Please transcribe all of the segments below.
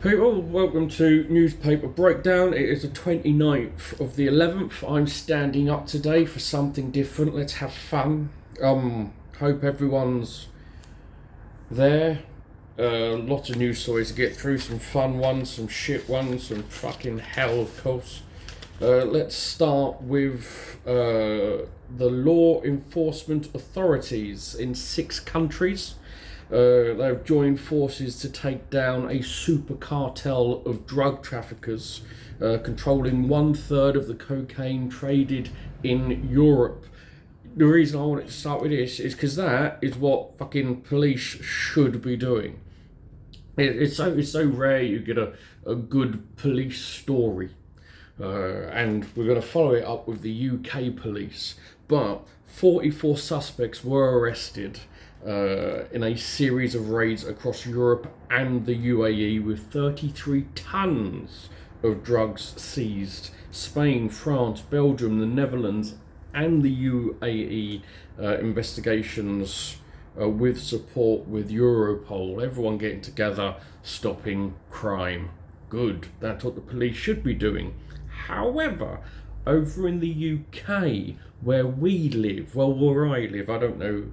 People, welcome to Newspaper Breakdown. It is the 29th of the 11th. I'm standing up today for something different. Let's have fun. Hope everyone's there. Lots of news stories to get through. Some fun ones, some shit ones, some fucking hell, of course. Let's start with the law enforcement authorities in 6 countries. They've joined forces to take down a super cartel of drug traffickers, controlling 1/3 of the cocaine traded in Europe. The reason I wanted to start with this is because that is what fucking police should be doing. It's so rare you get a good police story. And we're going to follow it up with the UK police. But 44 suspects were arrested in a series of raids across Europe and the UAE, with 33 tons of drugs seized. Spain, France, Belgium, the Netherlands and the UAE investigations with support with Europol. Everyone getting together, stopping crime. Good, that's what the police should be doing. However, over in the UK, where we live, well, where I live, I don't know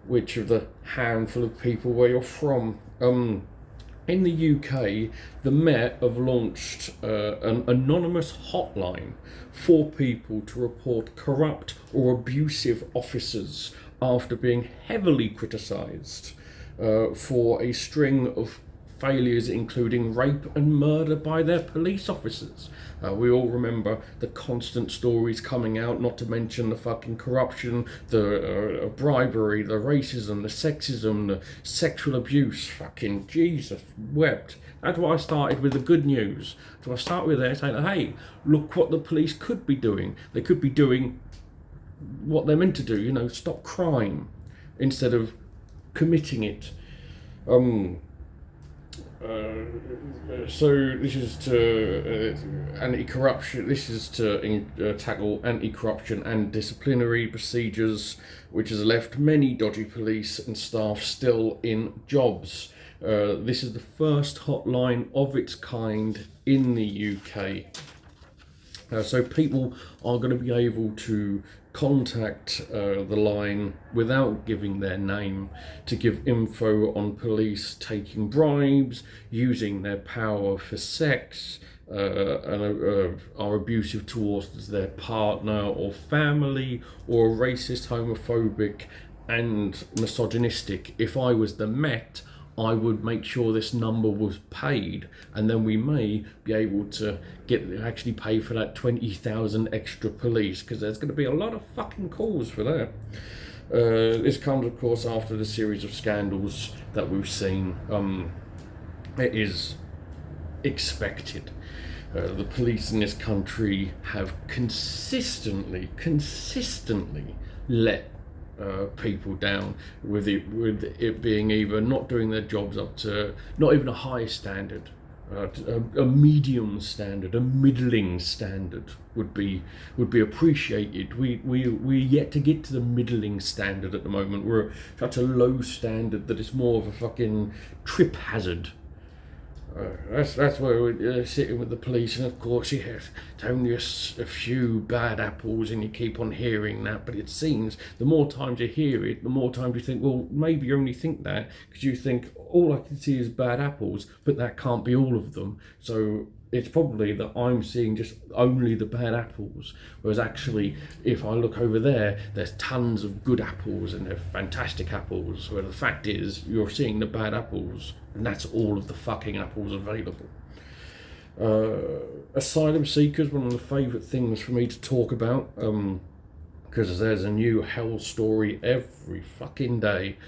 which of the handful of people where you're from. In the UK, the Met have launched an anonymous hotline for people to report corrupt or abusive officers after being heavily criticised for a string of failures, including rape and murder by their police officers. We all remember the constant stories coming out, not to mention the fucking corruption, the bribery, the racism, the sexism, the sexual abuse. Fucking Jesus wept. That's why I started with the good news. So I start with there saying, hey, look what the police could be doing. They could be doing what they're meant to do, stop crime instead of committing it. So this is to anti-corruption. This is to tackle anti-corruption and disciplinary procedures, which has left many dodgy police and staff still in jobs. This is the first hotline of its kind in the UK. So people are going to be able to contact the line without giving their name to give info on police taking bribes, using their power for sex, and are abusive towards their partner or family, or racist, homophobic and misogynistic. If I was the Met, I would make sure this number was paid, and then we may be able to actually pay for that 20,000 extra police, because there's going to be a lot of fucking calls for that. This comes, of course, after the series of scandals that we've seen. It is expected. The police in this country have consistently let people down, with it being either not doing their jobs up to not even a high standard, a medium standard, a middling standard would be appreciated. We're yet to get to the middling standard at the moment. We're at such a low standard that it's more of a fucking trip hazard. That's where we're sitting with the police, and of course it's only a few bad apples, and you keep on hearing that. But it seems the more times you hear it, the more times you think, well, maybe you only think that because you think all I can see is bad apples, but that can't be all of them. So it's probably that I'm seeing just only the bad apples, whereas actually, if I look over there, there's tons of good apples and they're fantastic apples, where the fact is you're seeing the bad apples, and that's all of the fucking apples available. Asylum seekers, one of the favourite things for me to talk about, because there's a new hell story every fucking day.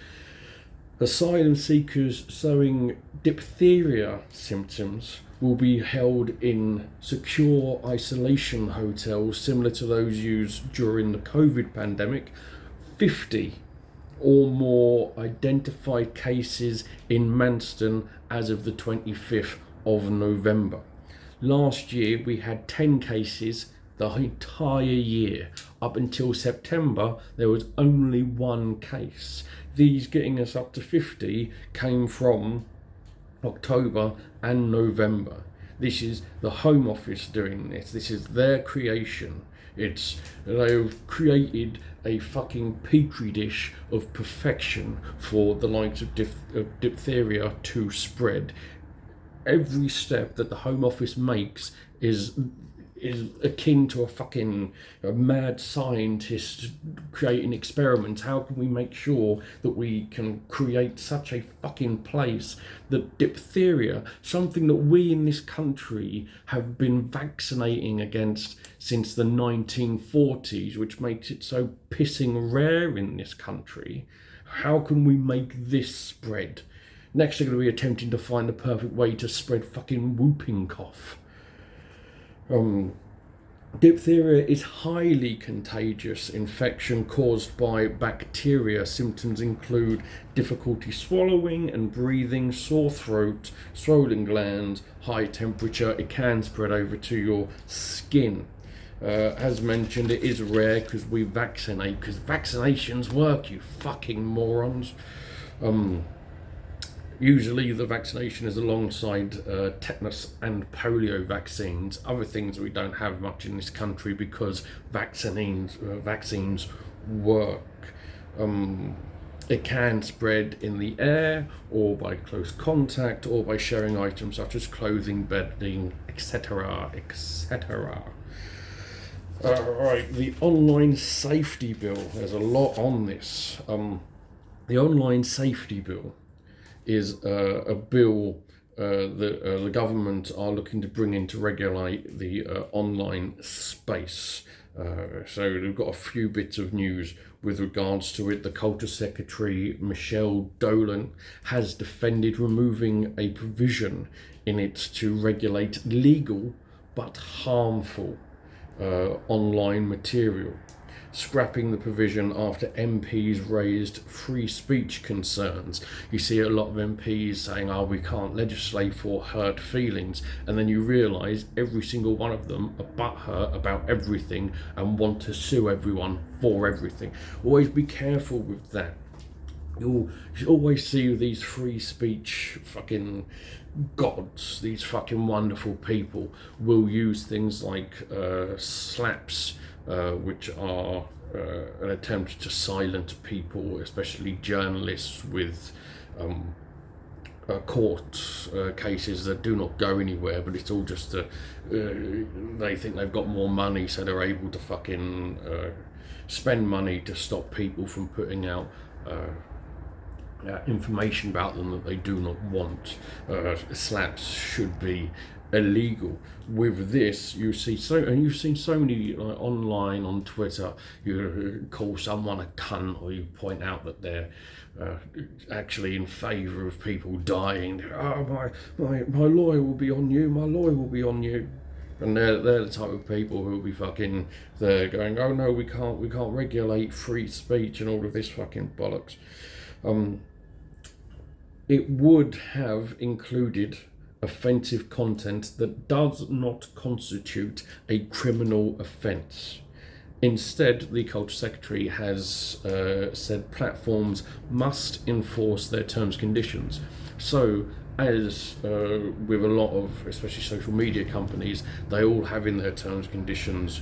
Asylum seekers showing diphtheria symptoms will be held in secure isolation hotels similar to those used during the COVID pandemic. 50 or more identified cases in Manston as of the 25th of November. Last year we had 10 cases the entire year. Up until September there was only 1 case. These getting us up to 50 came from October and November. This is the Home Office doing this. This is their creation. They've created a fucking petri dish of perfection for the likes of diphtheria to spread. Every step that the Home Office makes is akin to a mad scientist creating experiments. How can we make sure that we can create such a fucking place that diphtheria, something that we in this country have been vaccinating against since the 1940s, which makes it so pissing rare in this country, how can we make this spread? Next they're going to be attempting to find the perfect way to spread fucking whooping cough. Diphtheria is highly contagious infection caused by bacteria. Symptoms include difficulty swallowing and breathing, sore throat, swollen glands, high temperature. It can spread over to your skin. As mentioned, it is rare because we vaccinate, because vaccinations work, you fucking morons. Usually the vaccination is alongside tetanus and polio vaccines, other things we don't have much in this country because vaccines work. It can spread in the air or by close contact or by sharing items such as clothing, bedding, etc., etc. Right, the online safety bill. There's a lot on this. The online safety bill is a bill that the government are looking to bring in to regulate the online space. So we've got a few bits of news with regards to it. The Culture Secretary, Michelle Dolan, has defended removing a provision in it to regulate legal but harmful online material, scrapping the provision after MPs raised free speech concerns. You see a lot of MPs saying, we can't legislate for hurt feelings, and then you realise every single one of them are butthurt about everything and want to sue everyone for everything. Always be careful with that. You always see these free speech fucking gods, these fucking wonderful people will use things like slaps, which are an attempt to silence people, especially journalists, with court cases that do not go anywhere, but it's all just they think they've got more money, so they're able to fucking spend money to stop people from putting out information about them that they do not want. Slaps should be illegal. With this, you've seen so many online on Twitter. You call someone a cunt, or you point out that they're actually in favour of people dying. My lawyer will be on you. My lawyer will be on you. And they're the type of people who will be fucking there going, oh no, we can't regulate free speech and all of this fucking bollocks. It would have included offensive content that does not constitute a criminal offence. Instead, the Culture Secretary has said platforms must enforce their terms and conditions. So, as with a lot of, especially social media companies, they all have in their terms and conditions,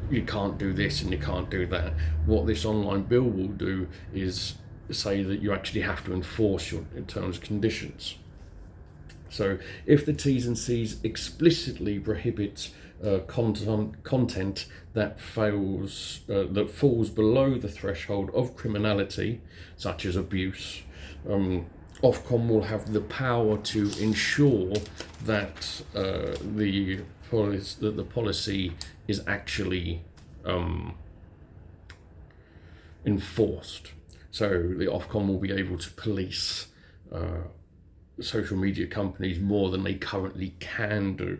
you can't do this and you can't do that. What this online bill will do is say that you actually have to enforce your terms and conditions. So if the T's and C's explicitly prohibit content that falls below the threshold of criminality, such as abuse, Ofcom will have the power to ensure that the policy is actually enforced. So the Ofcom will be able to police social media companies more than they currently can do,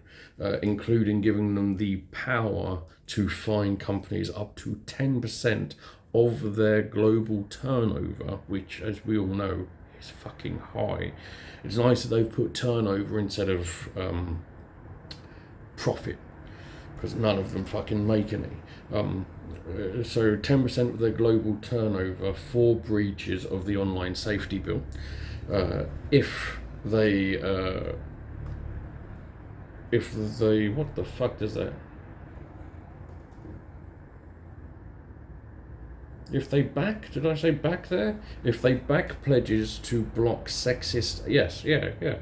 including giving them the power to fine companies up to 10% of their global turnover, which, as we all know, is fucking high. It's nice that they've put turnover instead of profit, because none of them fucking make any. So 10% of their global turnover for breaches of the online safety bill. If they if they what the fuck is that? If they back, did I say back there? If they back pledges to block sexist, yes, yeah.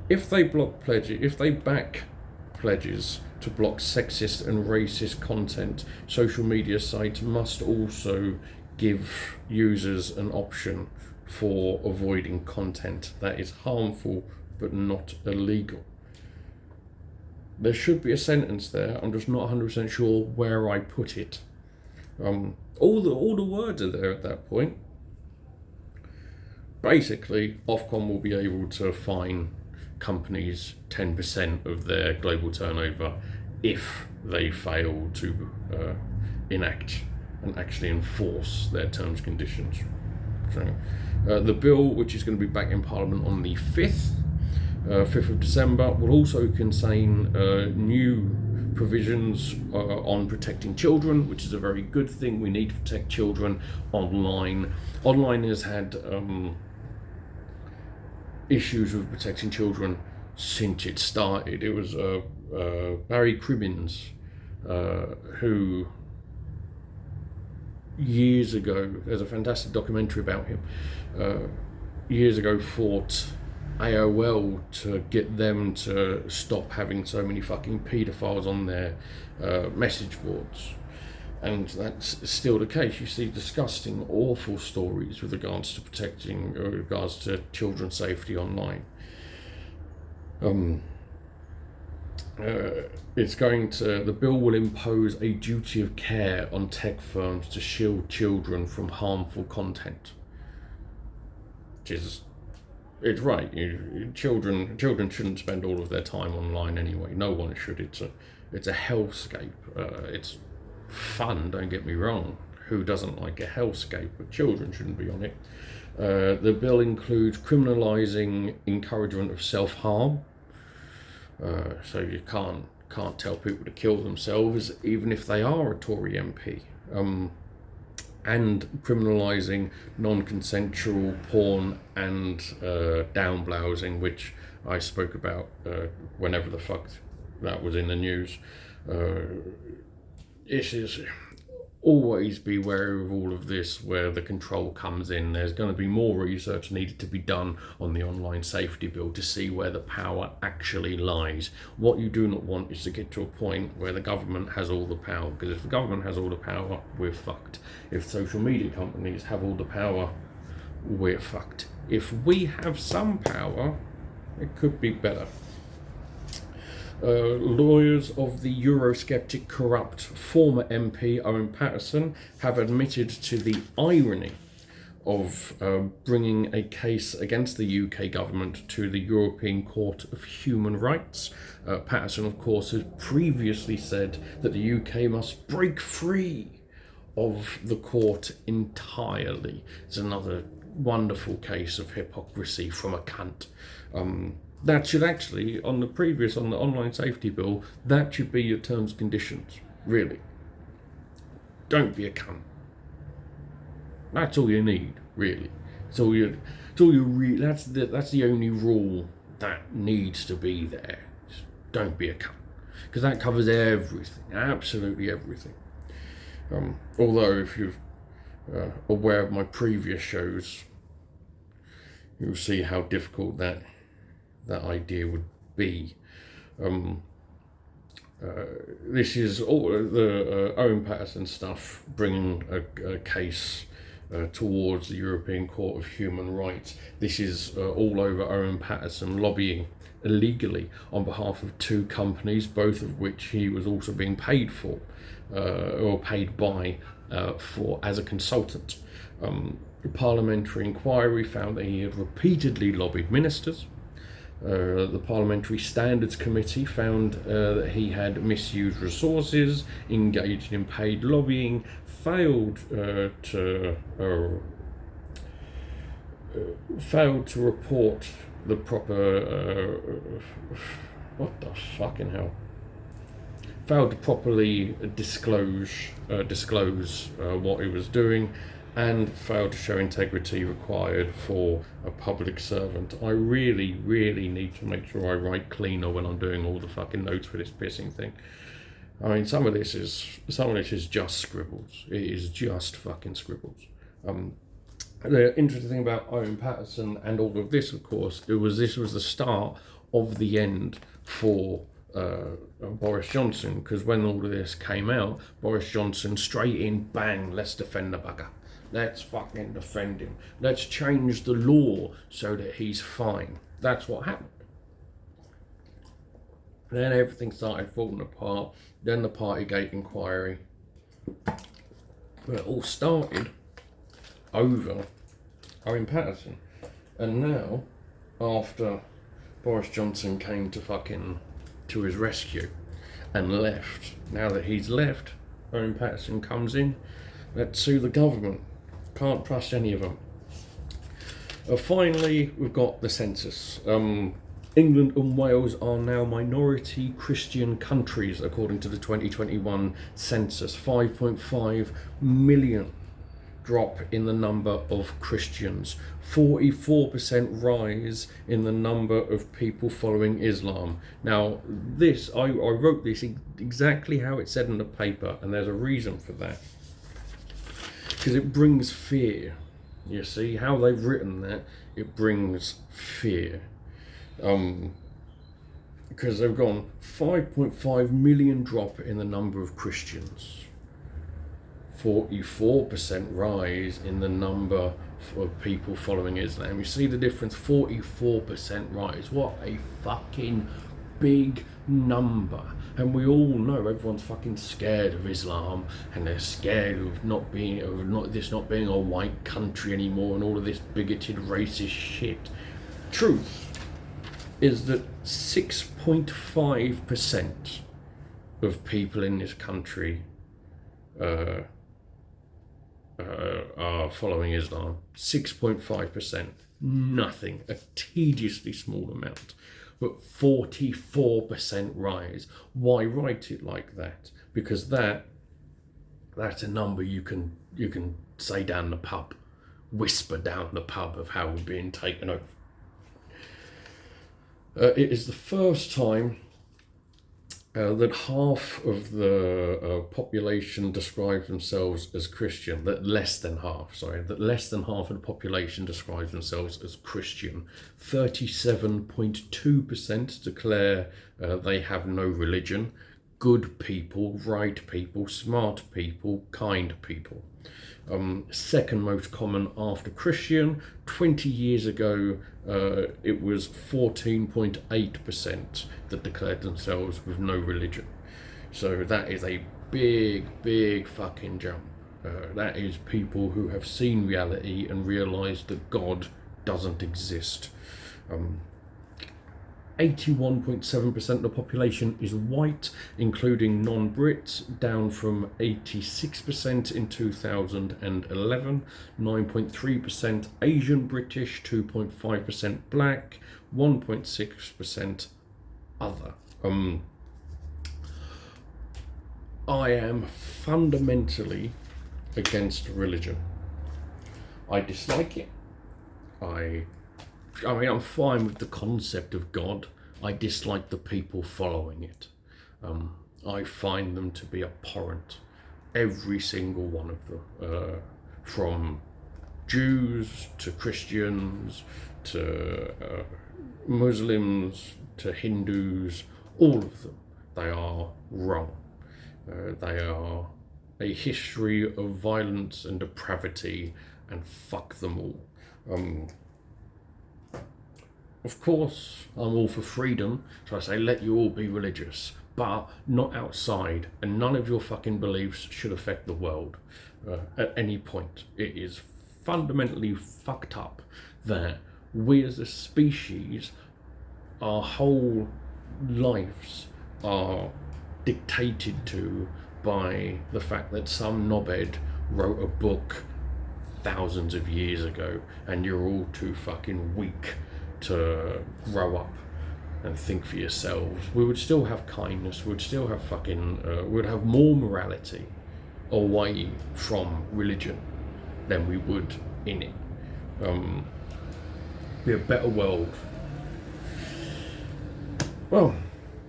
If they back pledges to block sexist and racist content, social media sites must also give users an option for avoiding content that is harmful but not illegal. There should be a sentence there. I'm just not 100% sure where I put it. All the words are there at that point. Basically, Ofcom will be able to fine companies 10% of their global turnover if they fail to enact and actually enforce their terms and conditions. So, the bill, which is going to be back in Parliament on the 5th of December, will also contain new provisions on protecting children, which is a very good thing. We need to protect children online. Online has had issues with protecting children since it started. It was Barry Crimmins who years ago, there's a fantastic documentary about him, years ago fought AOL to get them to stop having so many fucking paedophiles on their message boards. And that's still the case. You see disgusting, awful stories with regards to protecting, with regards to children's safety online. The bill will impose a duty of care on tech firms to shield children from harmful content. It's right. Children shouldn't spend all of their time online anyway. No one should. It's a hellscape. It's fun, don't get me wrong. Who doesn't like a hellscape? But children shouldn't be on it. The bill includes criminalising encouragement of self-harm. So you can't tell people to kill themselves, even if they are a Tory MP. And criminalising non-consensual porn and down-blousing, which I spoke about whenever the fuck that was in the news. It is always be wary of all of this where the control comes in. There's going to be more research needed to be done on the online safety bill to see where the power actually lies. What you do not want is to get to a point where the government has all the power, because if the government has all the power, we're fucked. If social media companies have all the power, we're fucked. If we have some power, it could be better. Lawyers of the Eurosceptic corrupt former MP Owen Paterson have admitted to the irony of bringing a case against the UK government to the European Court of Human Rights. Paterson, of course, has previously said that the UK must break free of the court entirely. It's another wonderful case of hypocrisy from a cunt. That should actually, on the online safety bill, that should be your terms and conditions, really. Don't be a cunt. That's all you need, really. That's the only rule that needs to be there. Just don't be a cunt. Because that covers everything, absolutely everything. Although, if you're aware of my previous shows, you'll see how difficult that idea would be. This is all the Owen Paterson stuff, bringing a case towards the European Court of Human Rights. This is all over Owen Paterson lobbying illegally on behalf of two companies, both of which he was also being paid for, or paid by, for as a consultant. A parliamentary inquiry found that he had repeatedly lobbied ministers. The Parliamentary Standards Committee found that he had misused resources, engaged in paid lobbying, failed to report the proper what the fucking hell? Failed to properly disclose what he was doing, and failed to show integrity required for a public servant. I really, really need to make sure I write cleaner when I'm doing all the fucking notes for this pissing thing. I mean, some of this is just scribbles. It is just fucking scribbles. The interesting thing about Owen Paterson and all of this, of course, this was the start of the end for Boris Johnson, because when all of this came out, Boris Johnson straight in, bang, let's defend the bugger. Let's fucking defend him. Let's change the law so that he's fine. That's what happened. Then everything started falling apart. Then the Partygate inquiry. But it all started over Owen Paterson. And now, after Boris Johnson came to his rescue and left, now that he's left, Owen Paterson comes in, let's sue the government. Can't trust any of them. Finally, we've got the census. England and Wales are now minority Christian countries, according to the 2021 census. 5.5 million drop in the number of Christians. 44% rise in the number of people following Islam. Now, I wrote this exactly how it said in the paper, and there's a reason for that. Because it brings fear. You see, how they've written that, it brings fear. Because they've gone 5.5 million drop in the number of Christians, 44% rise in the number of people following Islam. You see the difference? 44% rise. What a fucking big number. And we all know everyone's fucking scared of Islam, and they're scared of not being a white country anymore, and all of this bigoted racist shit. Truth is that 6.5% of people in this country are following Islam. 6.5%. Nothing. A tediously small amount. But 44% rise. Why write it like that? Because that's a number you can say down the pub, whisper down the pub of how we're being taken over. It is the first time that half of the population describes themselves as Christian, that less than half of the population describes themselves as Christian. 37.2% declare they have no religion. Good people, right people, smart people, kind people. Second most common after Christian. 20 years ago, it was 14.8% that declared themselves with no religion. So that is a big fucking jump. That is people who have seen reality and realised that God doesn't exist. 81.7% of the population is white, including non-Brits, down from 86% in 2011, 9.3% Asian British, 2.5% black, 1.6% other. I am fundamentally against religion. I dislike it. I mean, I'm fine with the concept of God. I dislike the people following it. I find them to be abhorrent. Every single one of them. From Jews to Christians to Muslims to Hindus, all of them. They are wrong. They are a history of violence and depravity, and fuck them all. Of course, I'm all for freedom, so I say let you all be religious, but not outside, and none of your fucking beliefs should affect the world at any point. It is fundamentally fucked up that we as a species, our whole lives are dictated to by the fact that some knobhead wrote a book thousands of years ago, and you're all too fucking weak to grow up and think for yourselves. We would still have kindness, we would still have we would have more morality away from religion. than we would in it. Be a better world. Well,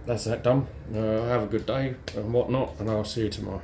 that's that done. Have a good day and whatnot, and I'll see you tomorrow.